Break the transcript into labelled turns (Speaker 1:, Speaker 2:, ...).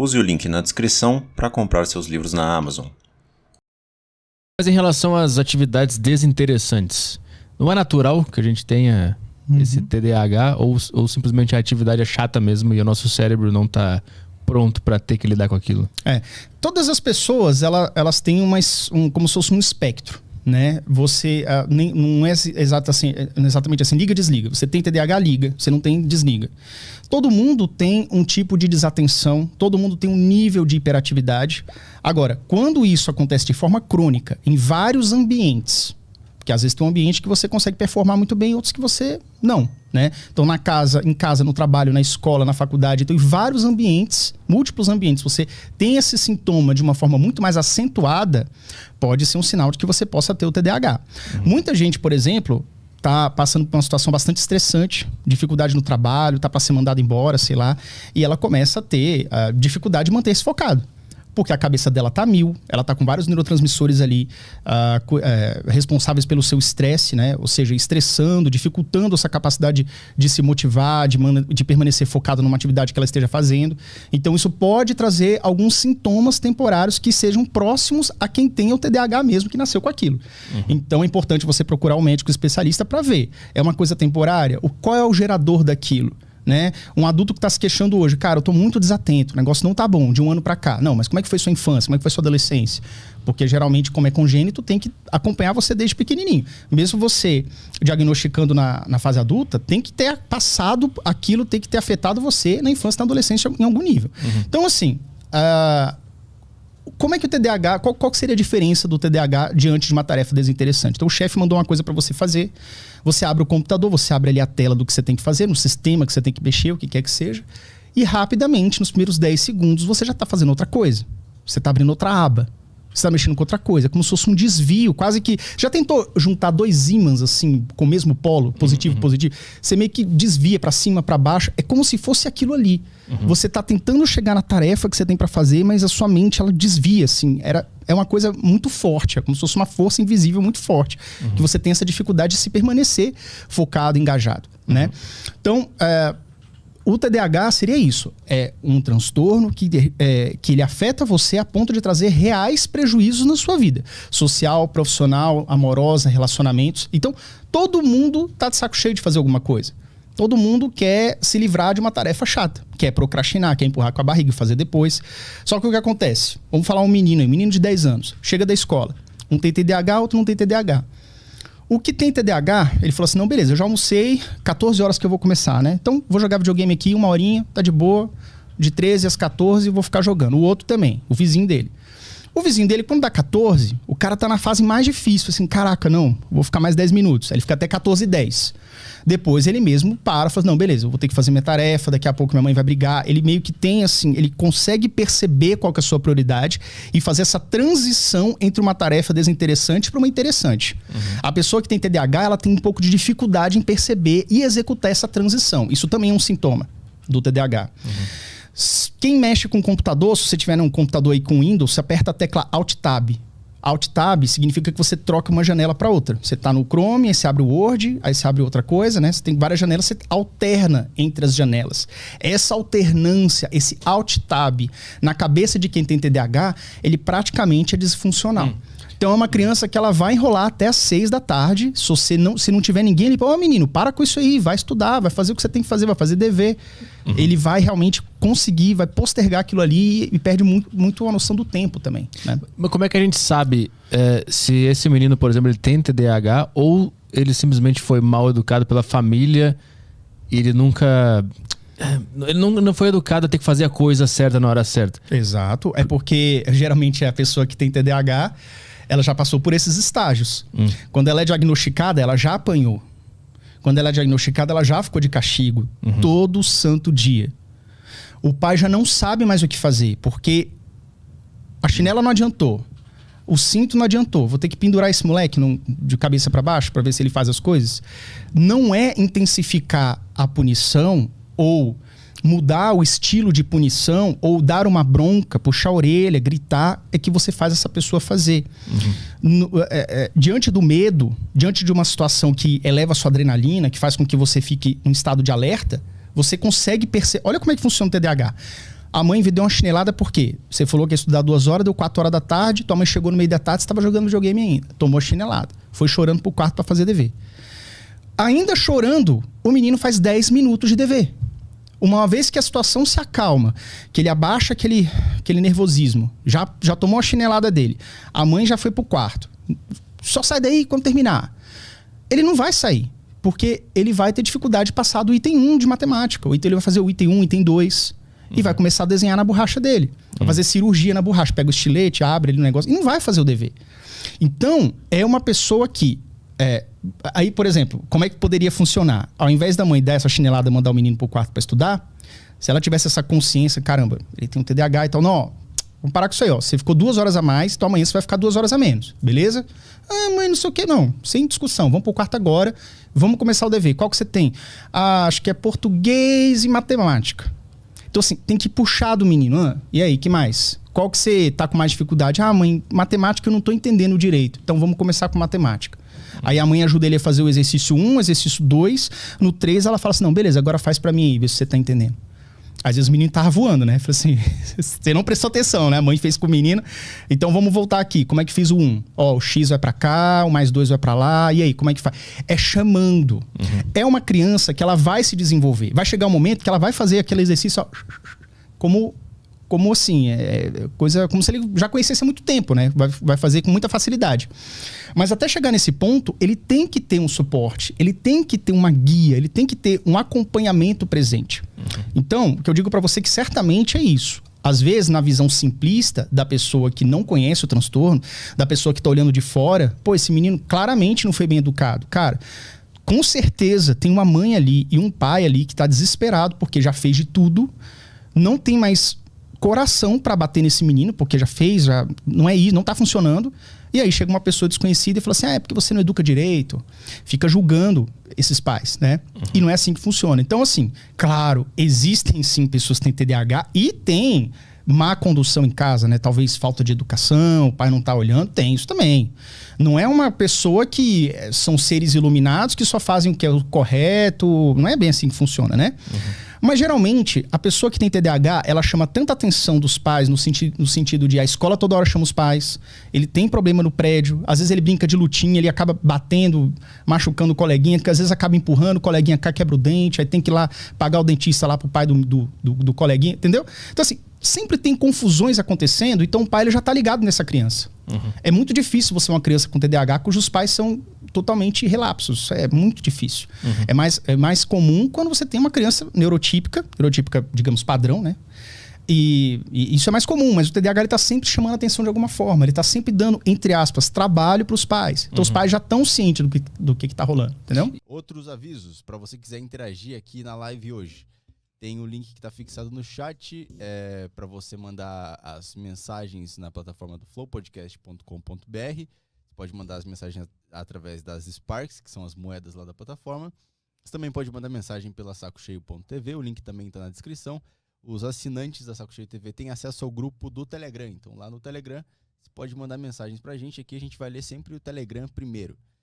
Speaker 1: Use o link na descrição para comprar seus livros na Amazon.
Speaker 2: Mas em relação às atividades desinteressantes, não é natural que a gente tenha esse TDAH ou simplesmente a atividade é chata mesmo e o nosso cérebro não está pronto para ter que lidar com aquilo?
Speaker 3: Todas as pessoas, elas têm como se fosse um espectro, né? Você não é exatamente assim, liga, desliga. Você tem TDAH, liga. Você não tem, desliga. Todo mundo tem um tipo de desatenção, todo mundo tem um nível de hiperatividade. Agora, quando isso acontece de forma crônica, em vários ambientes, porque às vezes tem um ambiente que você consegue performar muito bem, outros que você não, né? Então em casa, no trabalho, na escola, na faculdade, então em vários ambientes, múltiplos ambientes, você tem esse sintoma de uma forma muito mais acentuada, pode ser um sinal de que você possa ter o TDAH. Muita gente, por exemplo, tá passando por uma situação bastante estressante, dificuldade no trabalho, tá para ser mandado embora, sei lá, e ela começa a ter dificuldade de manter-se focado. Porque a cabeça dela tá mil, ela tá com vários neurotransmissores ali responsáveis pelo seu estresse, né? Ou seja, estressando, dificultando essa capacidade de se motivar, de permanecer focado numa atividade que ela esteja fazendo. Então isso pode trazer alguns sintomas temporários que sejam próximos a quem tem o TDAH mesmo, que nasceu com aquilo. Então é importante você procurar um médico especialista para ver. É uma coisa temporária? Qual é o gerador daquilo? Né? Um adulto que está se queixando hoje, cara, eu tô muito desatento, o negócio não tá bom, de um ano para cá. Não, mas como é que foi sua infância? Como é que foi sua adolescência? Porque geralmente, como é congênito, tem que acompanhar você desde pequenininho. Mesmo você diagnosticando na fase adulta, tem que ter passado aquilo, tem que ter afetado você na infância e na adolescência em algum nível. Então, assim, como é que o TDAH, qual que seria a diferença do TDAH diante de uma tarefa desinteressante? Então o chefe mandou uma coisa para você fazer, você abre o computador, você abre ali a tela do que você tem que fazer, no sistema que você tem que mexer, o que quer que seja, e rapidamente, nos primeiros 10 segundos, você já está fazendo outra coisa. Você está abrindo outra aba. Você está mexendo com outra coisa, como se fosse um desvio, quase que... Já tentou juntar dois ímãs, assim, com o mesmo polo, positivo e positivo? Você meio que desvia para cima, para baixo, é como se fosse aquilo ali. Você está tentando chegar na tarefa que você tem para fazer, mas a sua mente, ela desvia, assim. É uma coisa muito forte, é como se fosse uma força invisível muito forte, que você tem essa dificuldade de se permanecer focado, engajado, né? Então... O TDAH seria isso, é um transtorno que ele afeta você a ponto de trazer reais prejuízos na sua vida. Social, profissional, amorosa, relacionamentos. Então, todo mundo tá de saco cheio de fazer alguma coisa. Todo mundo quer se livrar de uma tarefa chata. Quer procrastinar, quer empurrar com a barriga e fazer depois. Só que o que acontece? Vamos falar um menino de 10 anos, chega da escola. Um tem TDAH, outro não tem TDAH. O que tem TDAH, ele falou assim, não, beleza, eu já almocei, 14 horas que eu vou começar, né? Então, vou jogar videogame aqui, 1 horinha, tá de boa, de 13 às 14 vou ficar jogando. O outro também, o vizinho dele. O vizinho dele, quando dá 14, o cara tá na fase mais difícil, assim, caraca, não, vou ficar mais 10 minutos. Aí ele fica até 14h10. Depois ele mesmo para, fala, não, beleza, eu vou ter que fazer minha tarefa, daqui a pouco minha mãe vai brigar. Ele meio que tem, assim, ele consegue perceber qual que é a sua prioridade e fazer essa transição entre uma tarefa desinteressante para uma interessante. A pessoa que tem TDAH, ela tem um pouco de dificuldade em perceber e executar essa transição. Isso também é um sintoma do TDAH. Quem mexe com computador, se você tiver um computador aí com Windows, você aperta a tecla Alt-Tab. Alt-Tab significa que você troca uma janela para outra. Você está no Chrome, aí você abre o Word, aí você abre outra coisa, né? Você tem várias janelas, você alterna entre as janelas. Essa alternância, esse Alt-Tab, na cabeça de quem tem TDAH, ele praticamente é disfuncional. Então é uma criança que ela vai enrolar até às 6 da tarde. Se não tiver ninguém, ele fala, menino, para com isso aí, vai estudar, vai fazer o que você tem que fazer, vai fazer dever. Ele vai realmente conseguir, vai postergar aquilo ali e perde muito a noção do tempo também, né?
Speaker 2: Mas como é que a gente sabe se esse menino, por exemplo, ele tem TDAH ou ele simplesmente foi mal educado pela família e ele nunca... Ele não foi educado a ter que fazer a coisa certa na hora certa?
Speaker 3: Exato, é porque geralmente a pessoa que tem TDAH, ela já passou por esses estágios. Quando ela é diagnosticada, ela já apanhou. Quando ela é diagnosticada, ela já ficou de castigo. Todo santo dia. O pai já não sabe mais o que fazer, porque a chinela não adiantou. O cinto não adiantou. Vou ter que pendurar esse moleque de cabeça para baixo para ver se ele faz as coisas. Não é intensificar a punição ou mudar o estilo de punição ou dar uma bronca, puxar a orelha, gritar, é que você faz essa pessoa fazer. Diante do medo, diante de uma situação que eleva a sua adrenalina, que faz com que você fique em estado de alerta, você consegue perceber... Olha como é que funciona o TDAH. A mãe deu uma chinelada por quê? Você falou que ia estudar 2 horas, deu 4 horas da tarde, tua mãe chegou no meio da tarde, você estava jogando videogame ainda. Tomou a chinelada. Foi chorando pro quarto para fazer dever. Ainda chorando, o menino faz 10 minutos de dever. Uma vez que a situação se acalma, que ele abaixa aquele nervosismo, já tomou a chinelada dele, a mãe já foi pro quarto. Só sai daí quando terminar. Ele não vai sair, porque ele vai ter dificuldade de passar do item 1 de matemática. Ele vai fazer o item 1, item 2, e vai começar a desenhar na borracha dele. Vai fazer cirurgia na borracha, pega o estilete, abre ele no negócio, e não vai fazer o dever. Então, é uma pessoa que... aí, por exemplo, como é que poderia funcionar? Ao invés da mãe dar essa chinelada e mandar o menino pro quarto para estudar, se ela tivesse essa consciência, caramba, ele tem um TDAH e tal, não, ó, vamos parar com isso aí, ó. Você ficou 2 horas a mais, então amanhã você vai ficar 2 horas a menos, beleza? Ah, mãe, não sei o que, não. Sem discussão, vamos pro quarto agora, vamos começar o dever. Qual que você tem? Ah, acho que é português e matemática. Então, assim, tem que puxar do menino. Ah, e aí, que mais? Qual que você tá com mais dificuldade? Ah, mãe, matemática eu não tô entendendo direito. Então, vamos começar com matemática. Aí a mãe ajuda ele a fazer o exercício 1, exercício 2. No 3, ela fala assim, não, beleza, agora faz pra mim aí, vê se você tá entendendo. Às vezes o menino tava voando, né? Fala assim, você não prestou atenção, né? A mãe fez com o menino. Então vamos voltar aqui. Como é que fiz o 1? Ó, o X vai pra cá, o mais 2 vai pra lá. E aí, como é que faz? É chamando. É uma criança que ela vai se desenvolver. Vai chegar um momento que ela vai fazer aquele exercício, ó, como assim, coisa como se ele já conhecesse há muito tempo, né? Vai fazer com muita facilidade. Mas até chegar nesse ponto, ele tem que ter um suporte, ele tem que ter uma guia, ele tem que ter um acompanhamento presente. Então, o que eu digo pra você que certamente é isso. Às vezes, na visão simplista da pessoa que não conhece o transtorno, da pessoa que tá olhando de fora, pô, esse menino claramente não foi bem educado. Cara, com certeza tem uma mãe ali e um pai ali que tá desesperado porque já fez de tudo, não tem mais coração pra bater nesse menino, porque já fez, já não é isso, não tá funcionando. E aí chega uma pessoa desconhecida e fala assim, é porque você não educa direito. Fica julgando esses pais, né? E não é assim que funciona. Então, assim, claro, existem sim pessoas que têm TDAH e tem má condução em casa, né? Talvez falta de educação, o pai não tá olhando, tem isso também. Não é uma pessoa que são seres iluminados que só fazem o que é o correto, não é bem assim que funciona, né? Mas geralmente, a pessoa que tem TDAH, ela chama tanta atenção dos pais no sentido de a escola toda hora chama os pais, ele tem problema no prédio, às vezes ele brinca de lutinha, ele acaba batendo, machucando o coleguinha, que às vezes acaba empurrando, o coleguinha cai, quebra o dente, aí tem que ir lá pagar o dentista lá pro pai do coleguinha, entendeu? Então assim, sempre tem confusões acontecendo, então o pai ele já tá ligado nessa criança. É muito difícil você uma criança com TDAH cujos pais são totalmente relapsos. É muito difícil. É mais comum quando você tem uma criança neurotípica, digamos, padrão, né? E isso é mais comum, mas o TDAH ele tá sempre chamando a atenção de alguma forma. Ele tá sempre dando, entre aspas, trabalho pros pais. Então os pais já estão cientes do que tá rolando, entendeu?
Speaker 4: Outros avisos, para você quiser interagir aqui na live hoje. Tem o link que está fixado no chat para você mandar as mensagens na plataforma do flowpodcast.com.br. Você pode mandar as mensagens através das Sparks, que são as moedas lá da plataforma. Você também pode mandar mensagem pela sacocheio.tv, o link também está na descrição. Os assinantes da Saco Cheio TV têm acesso ao grupo do Telegram. Então lá no Telegram você pode mandar mensagens para a gente. Aqui a gente vai ler sempre o Telegram primeiro.